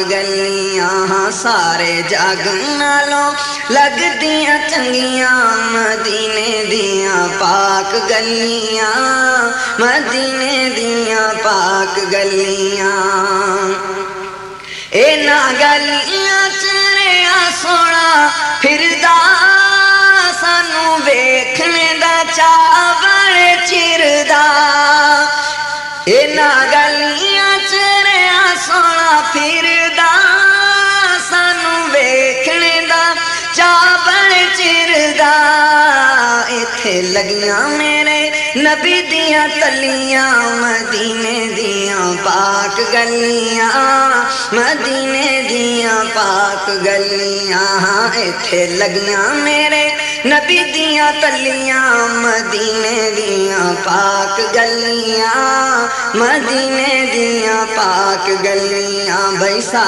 گلیاں سارے جگ نالوں لگدیاں چنگیاں مدینے دیاں پاک گلیاں مدینے دیاں پاک گلیاں انہاں گلیاں چ رہیا سونا پھردا سانوں ویکھنے دا چاء بڑے چردا انہاں گلیاں چ رہیا سونا پھردا سانوں ویکھنے دا چاء بڑے چردا ایتھے لگیاں میرے نبی دیاں تلیاں مدینے دیاں پاک گلیاں مدینے دیاں پاک گلیاں ایتھے لگیاں میرے نبی دیاں تلیاں مدینے دیاں پاک گلیاں مدینے دیاں پاک گلیاں بھائی